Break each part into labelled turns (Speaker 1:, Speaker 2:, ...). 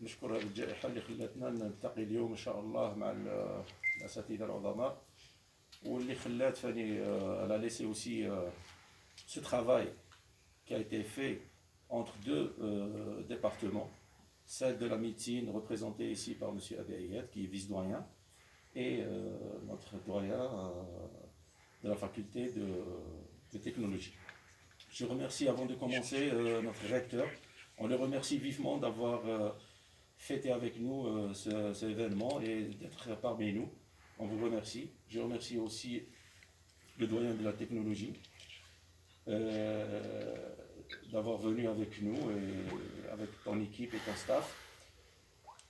Speaker 1: نشكر هذه الجائحة اللي خلاتنا نلتقي اليوم إن شاء الله مع الأساتذة العظماء واللي خلات فاني elle a laissé aussi ce travail qui a été fait entre deux départements, celle de la médecine représentée ici par M. Abeyed qui est vice-doyen et notre doyen de la faculté de technologie. Je remercie avant de commencer notre recteur. On le remercie vivement d'avoir fêté avec nous cet événement et d'être parmi nous. On vous remercie. Je remercie aussi le doyen de la technologie d'avoir venu avec nous et avec ton équipe et ton staff.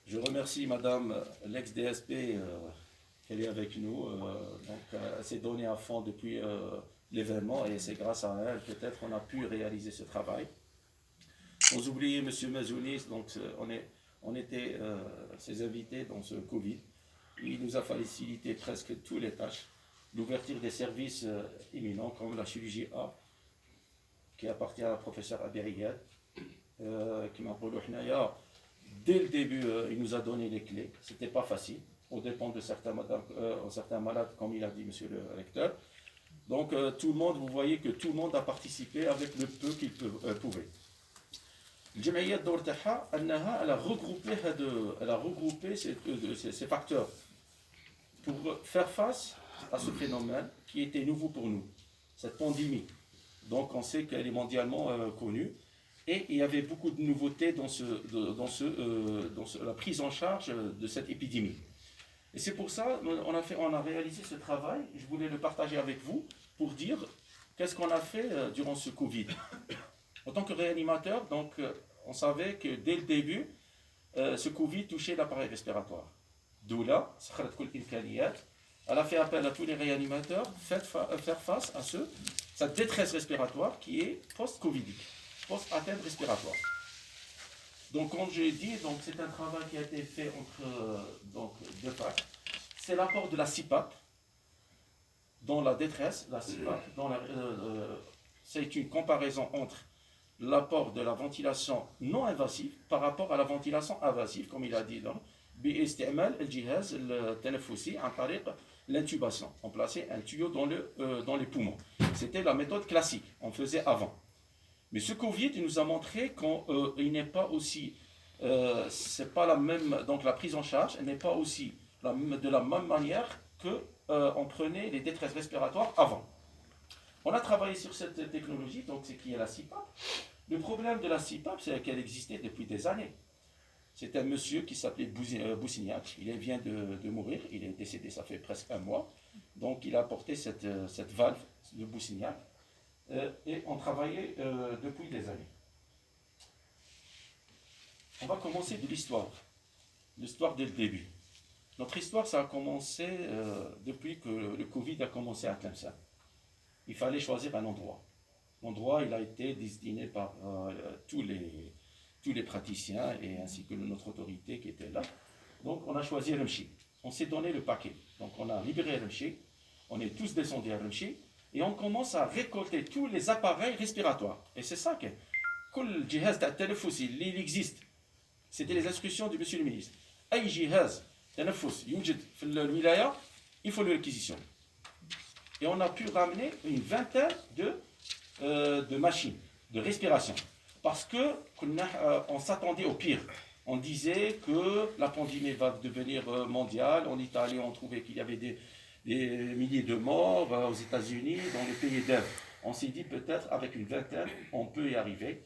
Speaker 1: Je remercie Madame l'ex-DSP qu'elle est avec nous. Donc, elle s'est donnée à fond depuis l'événement et c'est grâce à elle peut-être qu'on a pu réaliser ce travail. Sans oublier M. Mazounis, donc on était ses invités dans ce Covid. Il nous a facilité presque toutes les tâches. L'ouverture des services imminents comme la chirurgie A, qui appartient à la professeure Aberiyad, qui m'a dit dès le début, il nous a donné les clés. Ce n'était pas facile, au dépend de certains malades, comme il a dit monsieur le recteur. Donc tout le monde, vous voyez que tout le monde a participé avec le peu qu'il pouvait. الجمعية الدور تاعها أنها elle a regroupé ces facteurs pour faire face à ce phénomène qui était nouveau pour nous, cette pandémie. Donc on sait qu'elle est mondialement connue et il y avait beaucoup de nouveautés dans la prise en charge de cette épidémie. Et c'est pour ça on a réalisé ce travail. Je voulais le partager avec vous pour dire qu'est-ce qu'on a fait durant ce Covid. En tant que réanimateur, donc, on savait que dès le début, ce Covid touchait l'appareil respiratoire. D'où là, elle a fait appel à tous les réanimateurs faire face à cette détresse respiratoire qui est post-covidique, post-atteinte respiratoire. Donc, comme j'ai dit, c'est un travail qui a été fait entre deux facs. C'est l'apport de la CPAP dans la détresse. La CPAP, c'est une comparaison entre l'apport de la ventilation non invasive par rapport à la ventilation invasive, comme il a dit. باستعمال الجهاز التنفسي عن طريق l'intubation. On plaçait un tuyau dans les poumons. C'était la méthode classique, on faisait avant. Mais ce Covid il nous a montré qu'il n'est pas aussi, c'est pas la même, donc la prise en charge elle n'est pas aussi de la même manière que on prenait les détresses respiratoires avant. On a travaillé sur cette technologie, donc c'est qui est la CPAP. Le problème de la CPAP, c'est qu'elle existait depuis des années. C'est un monsieur qui s'appelait Boussignac. Il vient de mourir, il est décédé, ça fait presque un mois. Donc il a apporté cette valve de Boussignac et on travaillait depuis des années. On va commencer de l'histoire dès le début. Notre histoire, ça a commencé depuis que le Covid a commencé à Tlemcen. Il fallait choisir un endroit. L'endroit, il a été désigné par tous les praticiens et ainsi que notre autorité qui était là. Donc, on a choisi Remchi. On s'est donné le paquet. Donc, on a libéré Remchi. On est tous descendus à Remchi et on commence à récolter tous les appareils respiratoires. Et c'est ça que كل جهاز تاع التنفسي اللي existe. C'était les instructions du monsieur le ministre. أي جهاز تنفس يوجد في الولاية, il faut le réquisitionner. Et on a pu ramener une vingtaine de machines de respiration. Parce qu'on s'attendait au pire. On disait que la pandémie va devenir mondiale. En Italie, on trouvait qu'il y avait des milliers de morts. Aux États-Unis, dans les pays d'Inde. On s'est dit peut-être avec une vingtaine, on peut y arriver.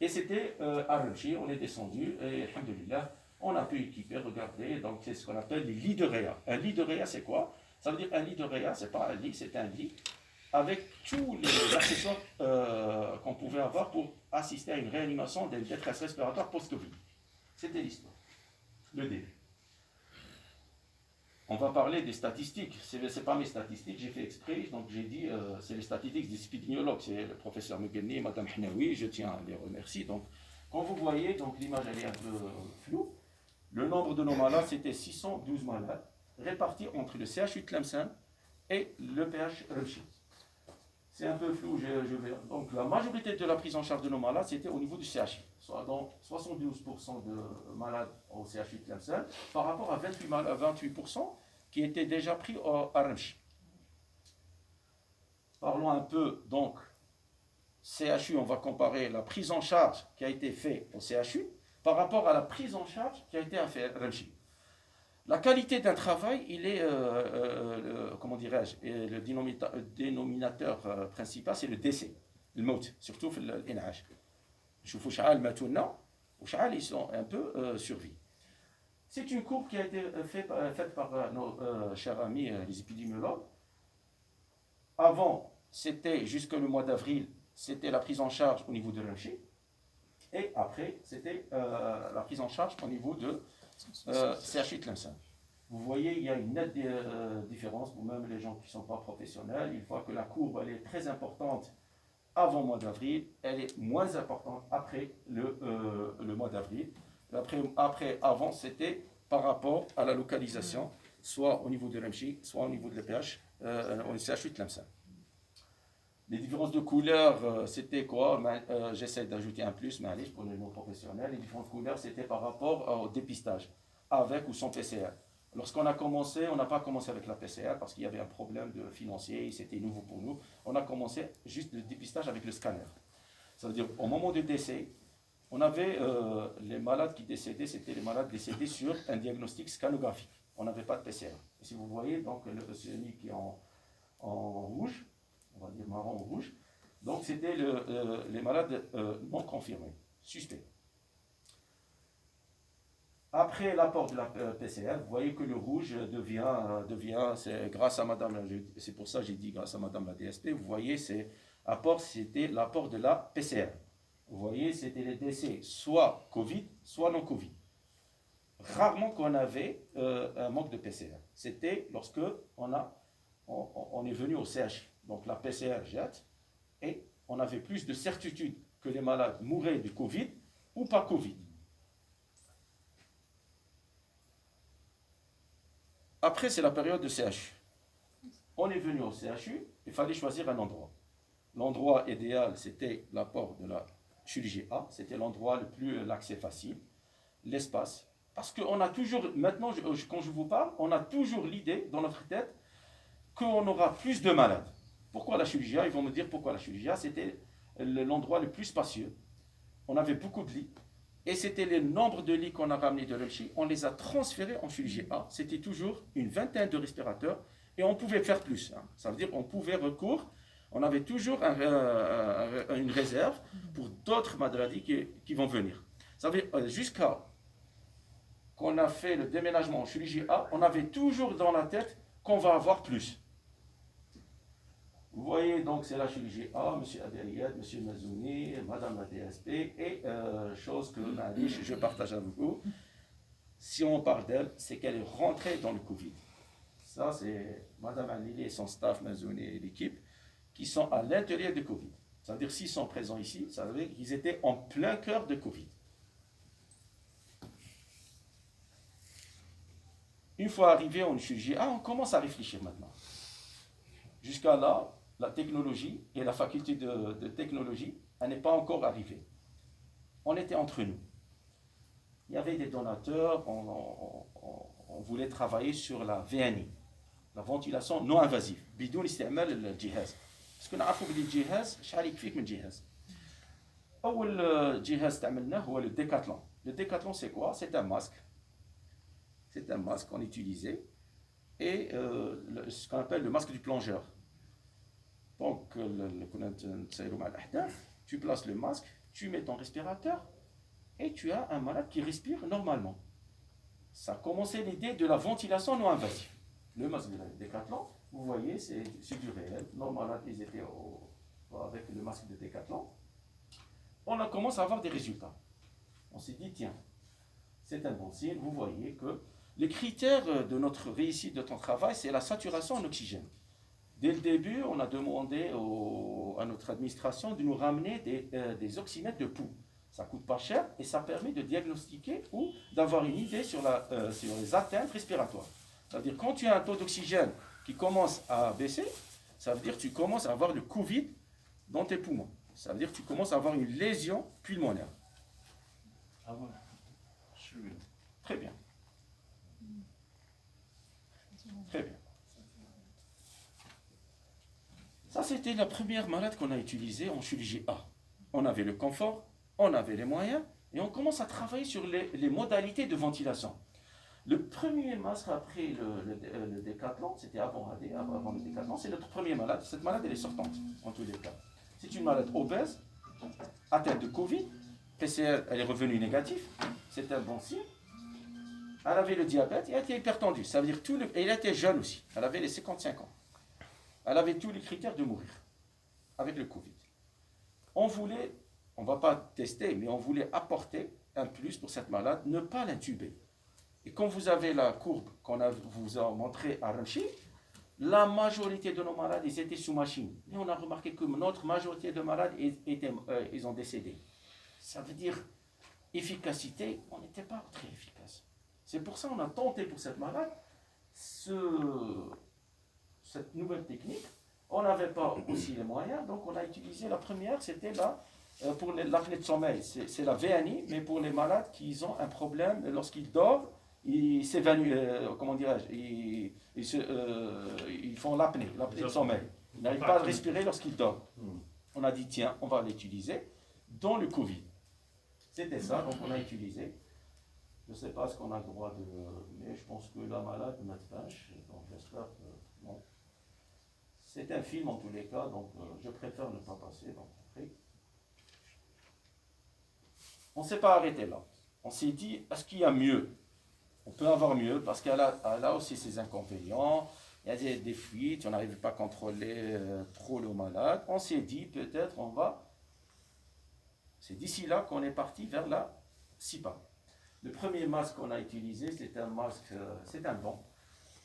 Speaker 1: Et c'était à Remchi, on est descendu et alhamdoulilah, on a pu équiper, regarder. Donc c'est ce qu'on appelle les lits de réa. Un lit de réa, c'est quoi? Ça veut dire un lit de réa, c'est pas un lit, c'est un lit avec tous les accessoires qu'on pouvait avoir pour assister à une réanimation d'une détresse respiratoire post-Covid. C'était l'histoire, le début. On va parler des statistiques. C'est pas mes statistiques, j'ai fait exprès, donc j'ai dit c'est les statistiques des épidémiologues, c'est le professeur Mugenni, Madame Hnaoui, je tiens à les remercier. Donc, quand vous voyez, donc l'image elle est un peu floue, le nombre de nos malades c'était 612 malades, répartis entre le CHU de Tlemcen et le PH Remchi. C'est un peu flou, donc la majorité de la prise en charge de nos malades, c'était au niveau du CHU. soit dans 72% de malades au CHU de Tlemcen, par rapport à 28% qui étaient déjà pris à Remchi. Parlons un peu donc CHU, on va comparer la prise en charge qui a été faite au CHU par rapport à la prise en charge qui a été faite à Remchi. La qualité d'un travail, il est, comment dirais-je, le dénominateur principal, c'est le décès, le mot, surtout l'INH. Je vous ils sont un peu survie. C'est une courbe qui a été faite par nos chers amis les épidémiologues. Avant, c'était jusqu'au mois d'avril, c'était la prise en charge au niveau de Remchi. Et après, c'était la prise en charge au niveau de CHU Tlemcen. Vous voyez, il y a une nette différence, pour même les gens qui ne sont pas professionnels. Une fois que la courbe elle est très importante avant le mois d'avril, elle est moins importante après le mois d'avril. Avant, c'était par rapport à la localisation, soit au niveau de Remchi, soit au niveau de l'EPH, au CHU Tlemcen. Les différences de couleurs, c'était quoi? J'essaie d'ajouter un plus, mais allez, pour les non-professionnels. Les différentes couleurs, c'était par rapport au dépistage, avec ou sans PCR. Lorsqu'on a commencé, on n'a pas commencé avec la PCR parce qu'il y avait un problème financier, c'était nouveau pour nous. On a commencé juste le dépistage avec le scanner. Ça veut dire, au moment du décès, on avait les malades qui décédaient, c'était les malades décédés sur un diagnostic scanographique. On n'avait pas de PCR. Et si vous voyez, donc, celui qui est en rouge, on va dire marron ou rouge, donc c'était les malades non confirmés, suspects. Après l'apport de la PCR, vous voyez que le rouge devient c'est grâce à Madame, c'est pour ça que j'ai dit grâce à Madame la DSP, vous voyez, c'était l'apport de la PCR. Vous voyez, c'était les décès soit Covid, soit non Covid. Rarement qu'on avait un manque de PCR. C'était lorsque on est venu au CH. Donc la PCR jette et on avait plus de certitude que les malades mouraient du Covid ou pas Covid. Après, c'est la période de CHU. On est venu au CHU, il fallait choisir un endroit. L'endroit idéal, c'était l'apport de la chirurgie A, c'était l'endroit le plus l'accès facile, l'espace. Parce qu'on a toujours, maintenant, quand je vous parle, on a toujours l'idée dans notre tête qu'on aura plus de malades. Pourquoi la chirurgie A? Ils vont me dire pourquoi la chirurgie A, c'était l'endroit le plus spacieux. On avait beaucoup de lits. Et c'était le nombre de lits qu'on a ramenés de Remchi, on les a transférés en chirurgie A. C'était toujours une vingtaine de respirateurs et on pouvait faire plus. Ça veut dire qu'on pouvait recourir, on avait toujours une réserve pour d'autres maladies qui vont venir. Ça veut dire jusqu'à qu'on a fait le déménagement en chirurgie A, on avait toujours dans la tête qu'on va avoir plus. Vous voyez, donc c'est la chirurgie A, M. Adeliad, M. Mazouni, Madame la DSP, et chose que je partage avec vous, si on parle d'elle, c'est qu'elle est rentrée dans le Covid. Ça, c'est Madame Alili et son staff, Mazouni et l'équipe, qui sont à l'intérieur du Covid. Ça veut dire s'ils sont présents ici, ça veut dire qu'ils étaient en plein cœur de Covid. Une fois arrivé en chirurgie A, on commence à réfléchir maintenant. Jusqu'à là, la technologie et la faculté de technologie, elle n'est pas encore arrivée. On était entre nous. Il y avait des donateurs, on voulait travailler sur la VNI, la ventilation non invasive, بدون استعمال الجهاز. parce que نعرفوا بلي الجهاز شحال يكفيك من جهاز. أول جهاز استعملناه هو le Décathlon. Le Décathlon c'est quoi? C'est un masque. C'est un masque qu'on utilisait et ce qu'on appelle le masque du plongeur. Donc, tu places le masque, tu mets ton respirateur et tu as un malade qui respire normalement. Ça a commencé l'idée de la ventilation non invasive. Le masque de Décathlon, vous voyez, c'est du réel. Nos malades, ils étaient avec le masque de Décathlon. On a commencé à avoir des résultats. On s'est dit, tiens, c'est un bon signe. Vous voyez que les critères de notre réussite de ton travail, c'est la saturation en oxygène. Dès le début, on a demandé à notre administration de nous ramener des oxymètres de pouls. Ça ne coûte pas cher et ça permet de diagnostiquer ou d'avoir une idée sur les atteintes respiratoires. Ça veut dire quand tu as un taux d'oxygène qui commence à baisser, ça veut dire que tu commences à avoir le Covid dans tes poumons. Ça veut dire que tu commences à avoir une lésion pulmonaire. Très bien. Très bien. Ça, c'était la première malade qu'on a utilisée en chirurgie A. On avait le confort, on avait les moyens, et on commence à travailler sur les modalités de ventilation. Le premier masque après le décathlon, c'était avant le décathlon, c'est notre premier malade. Cette malade, elle est sortante, en tous les cas. C'est une malade obèse, atteinte de Covid. PCR, elle est revenue négative. C'est un bon signe. Elle avait le diabète et elle était hypertendue. Ça veut dire et elle était jeune aussi. Elle avait les 55 ans. Elle avait tous les critères de mourir avec le Covid. On ne va pas tester, mais on voulait apporter un plus pour cette malade, ne pas l'intuber. Et quand vous avez la courbe qu'on vous a montrée à Ramchi, la majorité de nos malades, ils étaient sous machine. Et on a remarqué que notre majorité de malades, ils ont décédé. Ça veut dire, efficacité, on n'était pas très efficace. C'est pour ça qu'on a tenté pour cette malade cette nouvelle technique. On n'avait pas aussi les moyens, donc on a utilisé la première, c'était pour l'apnée de sommeil. C'est la VNI, mais pour les malades qui ont un problème lorsqu'ils dorment, ils s'évanouissent, comment dirais-je, ils font l'apnée de sommeil. Ils n'arrivent pas à respirer lorsqu'ils dorment. On a dit, tiens, on va l'utiliser dans le Covid. C'était ça, donc on a utilisé. Je ne sais pas ce qu'on a le droit de... Mais je pense que la malade m'a vache, donc j'espère que... Non. C'est un film en tous les cas, donc je préfère ne pas passer. Donc, après. On ne s'est pas arrêté là. On s'est dit, est-ce qu'il y a mieux? On peut avoir mieux, parce qu'elle a aussi ses inconvénients. Il y a des fuites, on n'arrive pas à contrôler trop le malade. On s'est dit, peut-être on va... C'est d'ici là qu'on est parti vers la CPAP. Le premier masque qu'on a utilisé, c'est un masque, c'est un banc.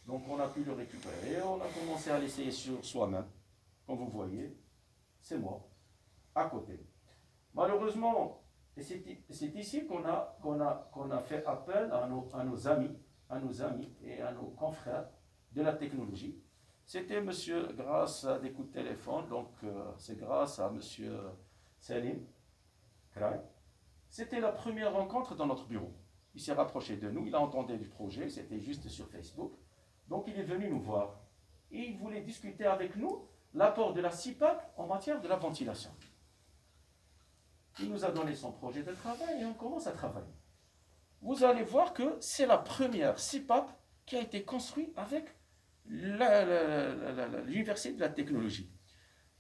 Speaker 1: Donc on a pu le récupérer, on a commencé à l'essayer sur soi-même. Comme vous voyez, c'est moi, à côté. Malheureusement, c'est ici qu'on a fait appel à nos amis et à nos confrères de la technologie. C'était monsieur, grâce à des coups de téléphone, donc c'est grâce à monsieur Salim Kray. C'était la première rencontre dans notre bureau. Il s'est rapproché de nous, il a entendu du projet, c'était juste sur Facebook. Donc il est venu nous voir et il voulait discuter avec nous l'apport de la CPAP en matière de la ventilation. Il nous a donné son projet de travail et on commence à travailler. Vous allez voir que c'est la première CPAP qui a été construite avec l'Université de la technologie.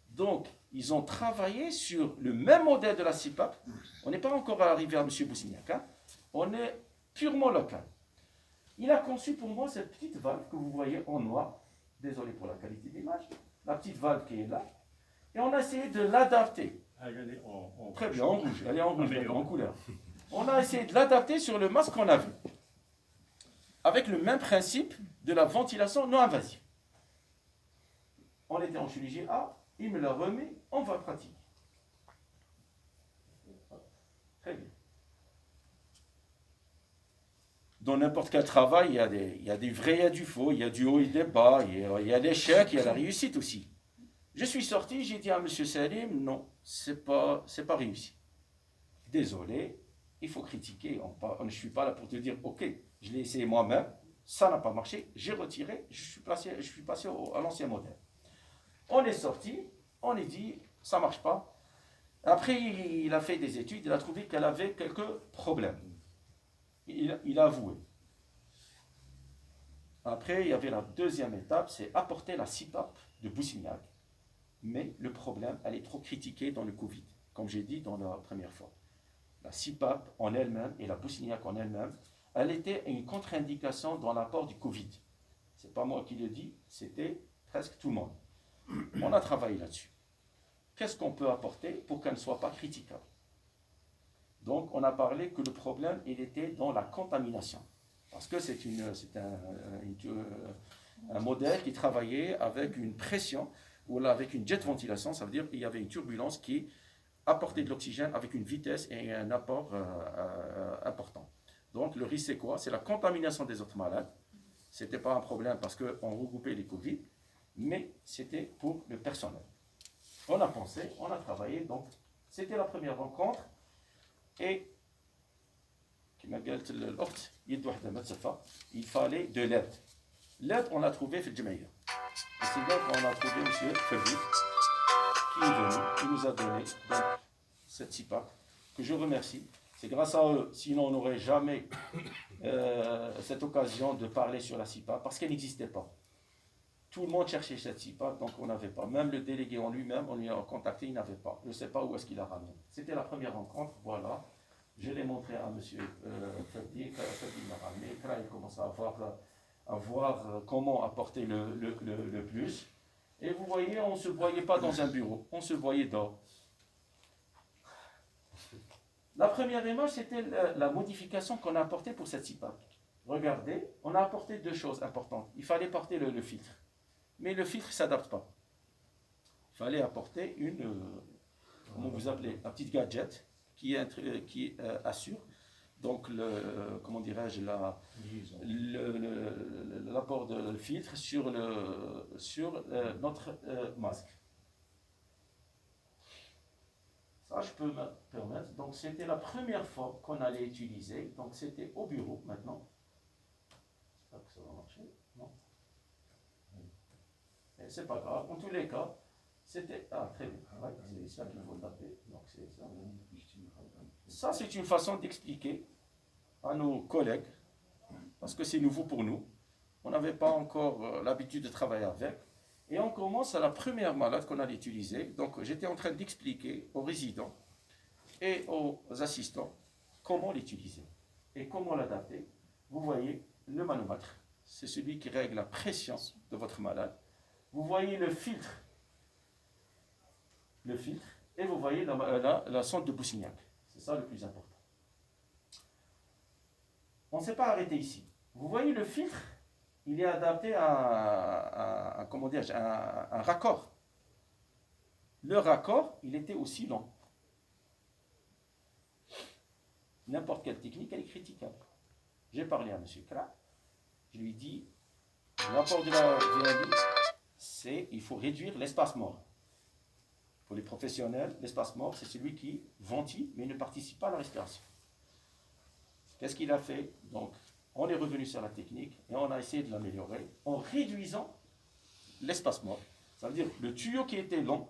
Speaker 1: Donc, ils ont travaillé sur le même modèle de la CPAP. On n'est pas encore arrivé à M. Boussignac. Hein? On est purement local. Il a conçu pour moi cette petite valve que vous voyez en noir. Désolé pour la qualité d'image. La petite valve qui est là. Et on a essayé de l'adapter. Très bien, en rouge. Elle est en rouge, en couleur. On a essayé de l'adapter sur le masque qu'on avait. Avec le même principe de la ventilation non invasive. On était en chirurgie A. Il me l'a remis, on va pratiquer. Très bien. Dans n'importe quel travail, il y a des vrais, il y a du faux, il y a du haut et des bas, il y a l'échec, il y a la réussite aussi. Je suis sorti, j'ai dit à M. Salim, non, c'est pas réussi. Désolé, il faut critiquer. Je ne suis pas là pour te dire, ok, je l'ai essayé moi-même, ça n'a pas marché, j'ai retiré, je suis passé à l'ancien modèle. On est sorti, on est dit, ça ne marche pas. Après, il a fait des études, il a trouvé qu'elle avait quelques problèmes. Il a avoué. Après, il y avait la deuxième étape, c'est apporter la CPAP de Boussignac. Mais le problème, elle est trop critiquée dans le Covid, comme j'ai dit dans la première fois. La CPAP en elle-même et la Boussignac en elle-même, elle était une contre-indication dans l'apport du Covid. Ce n'est pas moi qui le dis, c'était presque tout le monde. On a travaillé là-dessus. Qu'est-ce qu'on peut apporter pour qu'elle ne soit pas critiquable? Donc, on a parlé que le problème, il était dans la contamination. Parce que c'est un modèle qui travaillait avec une pression, ou avec une jet ventilation, ça veut dire qu'il y avait une turbulence qui apportait de l'oxygène avec une vitesse et un apport important. Donc, le risque, c'est quoi? C'est la contamination des autres malades. Ce n'était pas un problème parce qu'on regroupait les Covid, mais c'était pour le personnel. On a pensé, on a travaillé, donc c'était la première rencontre. Et il fallait de l'aide. L'aide, on l'a trouvé في الجمعية. Et c'est là qu'on a trouvé M. Ferdi, qui est venu, qui nous a donné donc, cette CIPAC, que je remercie. C'est grâce à eux, sinon on n'aurait jamais cette occasion de parler sur la CIPAC, parce qu'elle n'existait pas. Tout le monde cherchait cette CIPAC, donc on n'avait pas. Même le délégué en lui-même, on lui a contacté, il n'avait pas. Je ne sais pas où est-ce qu'il a ramené. C'était la première rencontre, voilà. Je l'ai montré à M. Ferdi, Ferdi m'a ramené. Là, il commence à voir comment apporter le plus. Et vous voyez, on ne se voyait pas dans un bureau, on se voyait dehors. La première image, c'était la modification qu'on a apportée pour cette CIPAC. Regardez, on a apporté deux choses importantes. Il fallait porter le filtre. Mais le filtre ne s'adapte pas. Il fallait apporter comment vous appelez, un petit gadget qui assure donc comment dirais-je, l'apport de filtre sur notre masque. Ça, je peux me permettre. Donc, c'était la première fois qu'on allait utiliser. Donc, c'était au bureau maintenant. J'espère que ça va marcher. Non. C'est pas grave. En tous les cas, c'était. Ah, très bien. Ouais, c'est ça qu'il faut taper. Donc, c'est ça. Ça, c'est une façon d'expliquer à nos collègues, parce que c'est nouveau pour nous. On n'avait pas encore l'habitude de travailler avec. Et on commence à la première malade qu'on allait utiliser. Donc, j'étais en train d'expliquer aux résidents et aux assistants comment l'utiliser et comment l'adapter. Vous voyez le manomètre, c'est celui qui règle la pression de votre malade. Vous voyez le filtre, et vous voyez la sonde de Boussignac. C'est ça le plus important. On ne s'est pas arrêté ici. Vous voyez le filtre, il est adapté à comment dire, un raccord. Le raccord, il était aussi long. N'importe quelle technique, elle est critiquable. J'ai parlé à M. Kra, je lui ai dit, l'apport de la VND, c'est il faut réduire l'espace mort. Pour les professionnels, l'espace mort, c'est celui qui ventile, mais ne participe pas à la respiration. Qu'est-ce qu'il a fait? Donc, on est revenu sur la technique et on a essayé de l'améliorer en réduisant l'espace mort. Ça veut dire le tuyau qui était long,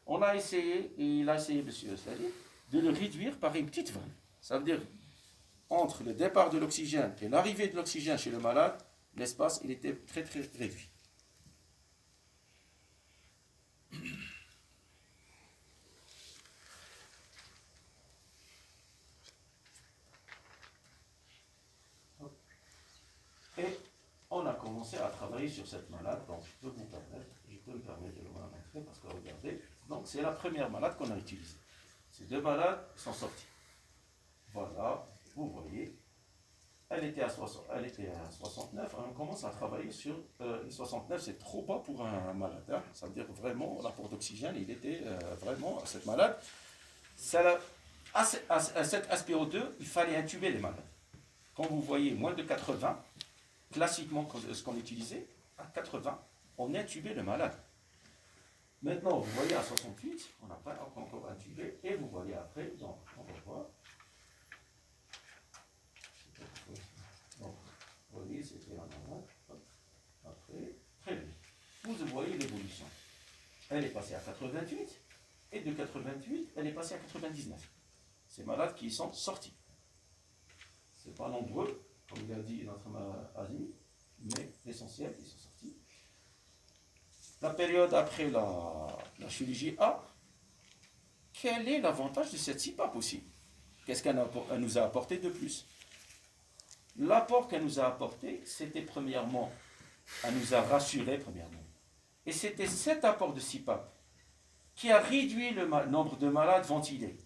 Speaker 1: on a essayé, et il a essayé, monsieur Sali, de le réduire par une petite vanne. Ça veut dire, entre le départ de l'oxygène et l'arrivée de l'oxygène chez le malade, l'espace, il était très très réduit. Et on a commencé à travailler sur cette malade, donc je peux me permettre de le montrer parce que regardez, donc c'est la première malade qu'on a utilisée. Ces deux malades sont sortis. Voilà, vous voyez, elle était à 69, on commence à travailler sur 69, c'est trop bas pour un malade, hein. Ça veut dire vraiment l'apport d'oxygène, il était vraiment à cette malade. À cette aspiro2, il fallait intuber les malades. Quand vous voyez moins de 80, classiquement, ce qu'on utilisait, à 80, on intubait le malade. Maintenant, vous voyez à 68, on n'a pas encore intubé, et vous voyez après, donc, on va voir. Donc, vous voyez, c'était un malade. Après, très bien. Vous voyez l'évolution. Elle est passée à 88, et de 88, elle est passée à 99. Ces malades qui y sont sortis. Ce n'est pas nombreux, comme il a dit notre ami, mais l'essentiel, ils sont sortis. La période après la chirurgie A, quel est l'avantage de cette CIPAC aussi? Qu'est-ce qu'elle nous a apporté de plus? L'apport qu'elle nous a apporté, c'était premièrement, elle nous a rassurés premièrement. Et c'était cet apport de CIPAC qui a réduit le nombre de malades ventilés,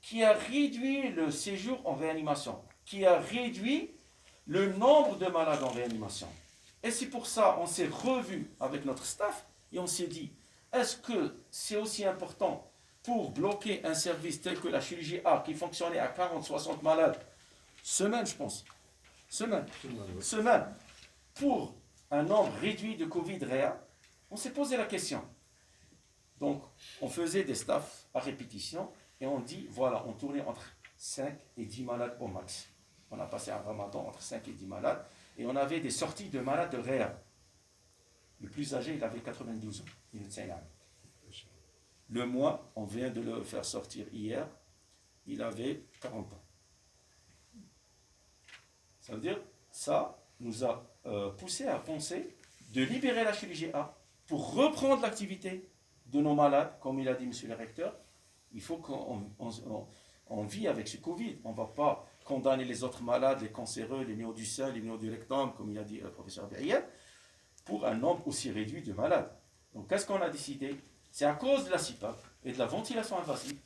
Speaker 1: qui a réduit le séjour en réanimation, qui a réduit le nombre de malades en réanimation. Et c'est pour ça on s'est revu avec notre staff et on s'est dit, est-ce que c'est aussi important pour bloquer un service tel que la chirurgie A qui fonctionnait à 40-60 malades, semaine je pense, semaine, pour un nombre réduit de Covid-Réa, on s'est posé la question. Donc on faisait des staffs à répétition et on dit, voilà, on tournait entre 5 et 10 malades au max. On a passé un ramadan entre 5 et 10 malades. Et on avait des sorties de malades de réa. Le plus âgé, il avait 92 ans. Il était le mois, on vient de le faire sortir hier, il avait 40 ans. Ça veut dire, ça nous a poussé à penser de libérer la chirurgie A pour reprendre l'activité de nos malades, comme il a dit monsieur le recteur. Il faut qu'on vit avec ce Covid. On ne va pas condamner les autres malades, les cancéreux, les néo du sein, les néo du rectum, comme il a dit le professeur Berriel, pour un nombre aussi réduit de malades. Donc qu'est-ce qu'on a décidé? C'est à cause de la CIPAP et de la ventilation invasive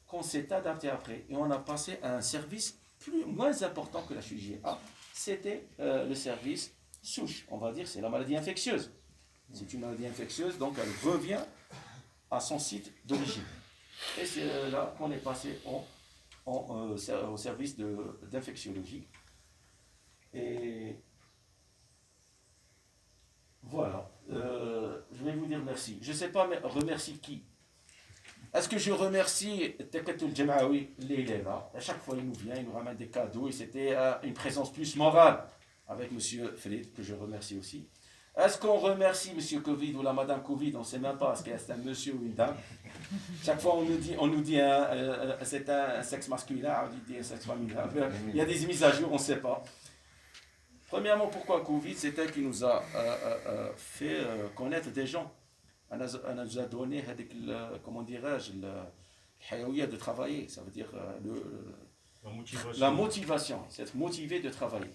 Speaker 1: qu'on s'est adapté après et on a passé à un service moins important que la chirurgie A. C'était le service souche, on va dire, c'est la maladie infectieuse. C'est une maladie infectieuse, donc elle revient à son site d'origine. Et c'est là qu'on est passé au service d'infectiologie. Et voilà, je vais vous dire merci. Je ne sais pas, mais remercie qui? Est-ce que je remercie Tekatul Jamaoui, les là? À chaque fois, il nous vient, il nous ramène des cadeaux, et c'était une présence plus morale avec M. Fred, que je remercie aussi. Est-ce qu'on remercie M. Covid ou la Madame Covid? On ne sait même pas, est-ce que c'est un monsieur ou une dame? Chaque fois, on nous dit c'est un sexe masculin, on dit un sexe féminin. Il y a des mises à jour, on ne sait pas. Premièrement, pourquoi Covid? C'est elle qui nous a fait connaître des gens. Elle nous a donné, comment dirais-je, le de travailler. Ça veut dire la motivation, c'est être motivé de travailler.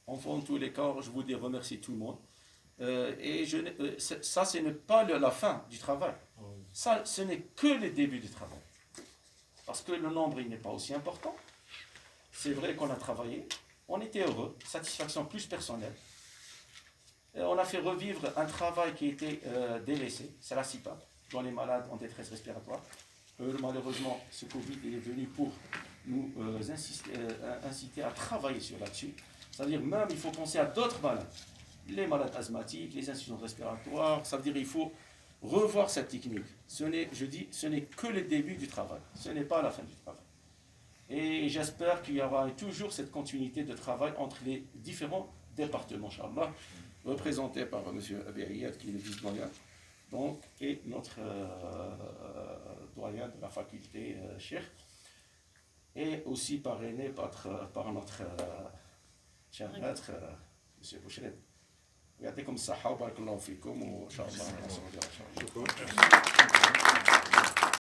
Speaker 1: Enfin, en tous les cas, je voudrais remercier tout le monde. Ça, ce n'est pas la fin du travail. Ça, ce n'est que le début du travail. Parce que le nombre, il n'est pas aussi important. C'est vrai qu'on a travaillé. On était heureux, satisfaction plus personnelle. On a fait revivre un travail qui était délaissé, c'est la CIPAP, dont les malades en détresse respiratoire. Malheureusement, ce Covid est venu pour nous inciter à travailler sur là-dessus. C'est-à-dire même, il faut penser à d'autres malades. Les malades asthmatiques, les insuffisances respiratoires. Ça veut dire qu'il faut revoir cette technique. Ce n'est que le début du travail. Ce n'est pas la fin du travail. Et j'espère qu'il y aura toujours cette continuité de travail entre les différents départements, Inch'Allah, représentés par M. Berriel, qui est le vice-doyen, donc, et notre doyen de la faculté, Cheikh, et aussi parrainé par notre cher maître, M. Bouchred. يعطيكم الصحة وبارك الله فيكم وإن شاء الله.